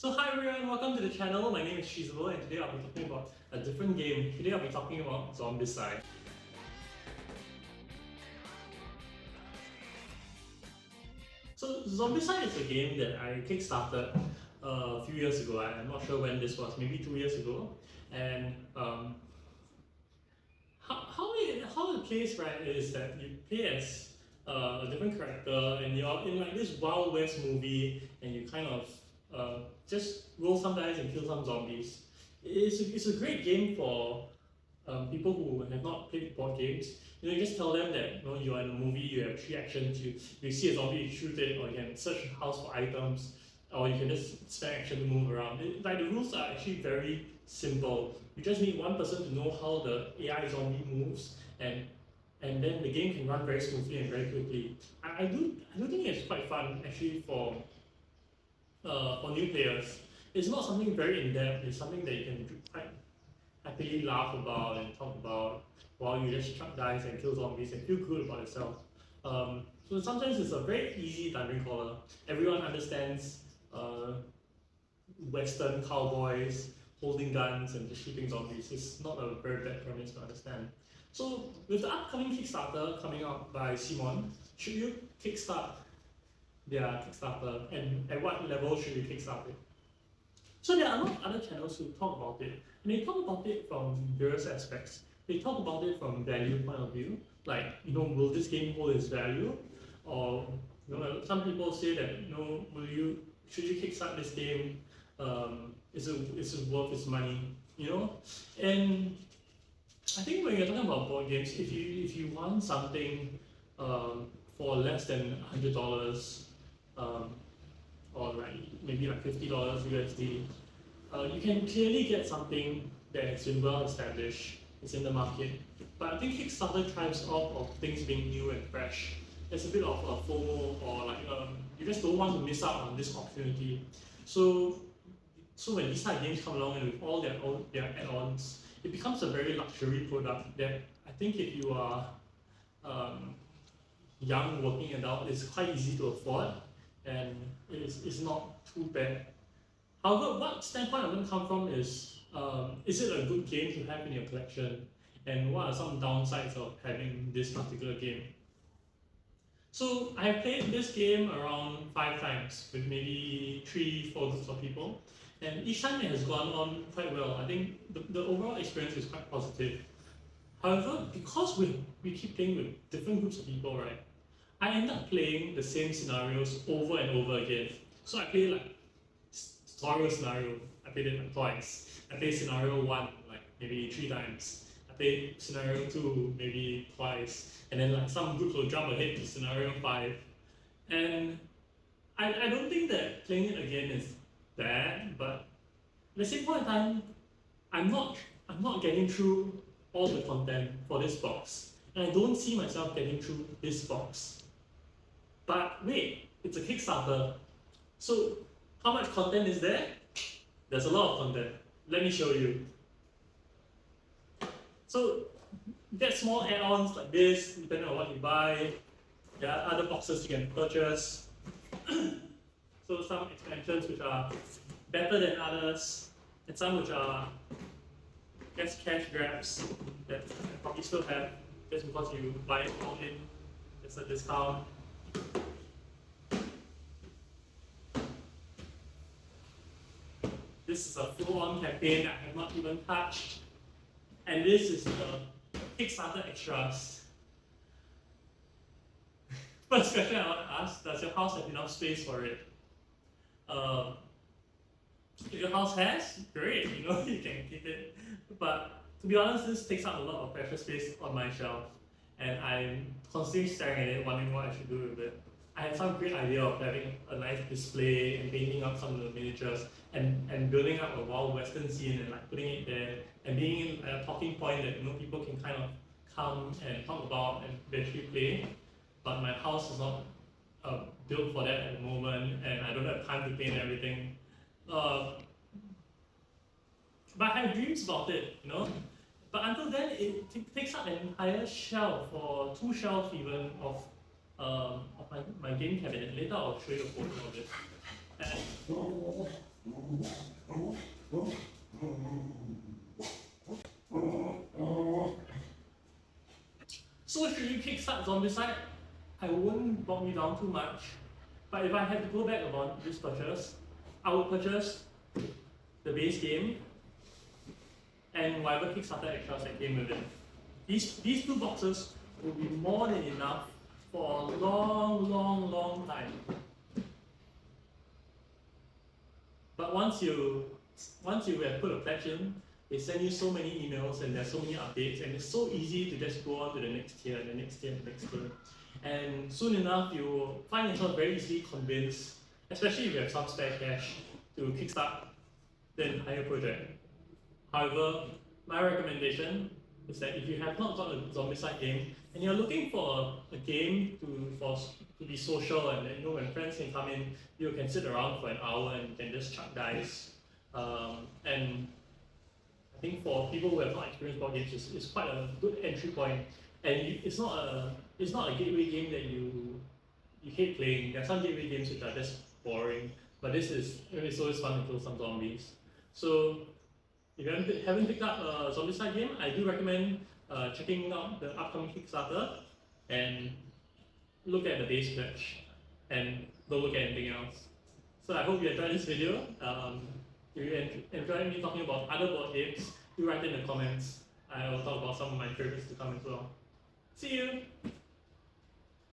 So hi everyone, welcome to the channel. My name is Shizuo and today I'll be talking about a different game. Today I'll be talking about Zombicide. So Zombicide is a game that I kickstarted a few years ago. I'm not sure when this was, maybe 2 years ago. And how it plays right is that you play as a different character and you're in like this Wild West movie and you kind of just roll some dice and kill some zombies. It's a great game for people who have not played board games. You just tell them that you are in a movie, you have three actions, you see a zombie, you shoot it, or you can search the house for items, or you can just spend action to move around. The rules are actually very simple. You just need one person to know how the AI zombie moves, and then the game can run very smoothly and very quickly. I do think it's quite fun actually for new players. It's not something very in-depth, it's something that you can quite happily laugh about and talk about while you just chuck dice and kill zombies and feel good about yourself. So sometimes it's a very easy dungeon crawler. Everyone understands Western cowboys holding guns and just shooting zombies. It's not a very bad premise to understand. So with the upcoming Kickstarter coming out by Simon, should you kickstart their Kickstarter, and at what level should you kickstart it? So there are a lot of other channels who talk about it, and they talk about it from various aspects. They talk about it from value point of view, like will this game hold its value, or some people say that should you kickstart this game? Is it worth its money? And I think when you're talking about board games, if you want something for less than $100, or maybe like $50 USD, you can clearly get something that has been well established. It's in the market. But I think Kickstarter thrives off of things being new and fresh. There's a bit of a FOMO, or you just don't want to miss out on this opportunity. So when these type of games come along and with all their add-ons, it becomes a very luxury product that I think if you are young working adult, it's quite easy to afford, and it's not too bad. However, what standpoint I'm going to come from is it a good game to have in your collection, and what are some downsides of having this particular game? So I have played this game around 5 times with maybe 3-4 groups of people, and each time it has gone on quite well. I think the overall experience is quite positive. However, because we keep playing with different groups of people, right, I end up playing the same scenarios over and over again. So I play like tutorial scenario, I played it like twice. I played scenario 1 like maybe 3 times. I played scenario 2 maybe twice. And then like some groups will jump ahead to scenario 5. And I don't think that playing it again is bad, but at the same point in time, I'm not getting through all the content for this box. And I don't see myself getting through this box. But wait, it's a Kickstarter. So how much content is there? There's a lot of content. Let me show you. So you get small add-ons like this, depending on what you buy. There are other boxes you can purchase. So some expansions which are better than others, and some which are just cash grabs that you probably still have just because you buy it all in. There's a discount. This is a full-on campaign that I have not even touched. And this is the Kickstarter extras. First question I want to ask, does your house have enough space for it? If your house has, great, you can keep it. But to be honest, this takes up a lot of precious space on my shelf. And I'm constantly staring at it, wondering what I should do with it. I had some great idea of having a nice display and painting up some of the miniatures and building up a wild western scene and like putting it there and being a talking point that people can kind of come and talk about and eventually play. But my house is not built for that at the moment, and I don't have time to paint everything. But I have dreams about it, But until then, it takes up an entire shelf, or 2 shelves even, of my game cabinet. Later I'll show you a photo of it. And So should you kickstart Zombicide? I wouldn't bog me down too much, but if I had to go back about this purchase, I would purchase the base game and whatever Kickstarter extras that came with it. These two boxes will be more than enough for a long time. But once you have put a pledge in, they send you so many emails and there's so many updates, and it's so easy to just go on to the next tier, the next tier, the next tier. And soon enough, you will find yourself very easily convinced, especially if you have some spare cash, to kickstart the entire project. However, my recommendation is that if you have not got a Zombicide game and you're looking for a game to be social, and when friends can come in, you can sit around for an hour and you can just chuck dice. And I think for people who have not experienced board games, it's quite a good entry point. And it's not a gateway game that you hate playing. There are some gateway games which are just boring, but it's always fun to kill some zombies. So if you haven't picked up a Zombicide game, I do recommend checking out the upcoming Kickstarter and look at the base pledge and don't look at anything else. So I hope you enjoyed this video. If you enjoyed me talking about other board games, do write in the comments. I will talk about some of my favorites to come as well. See you!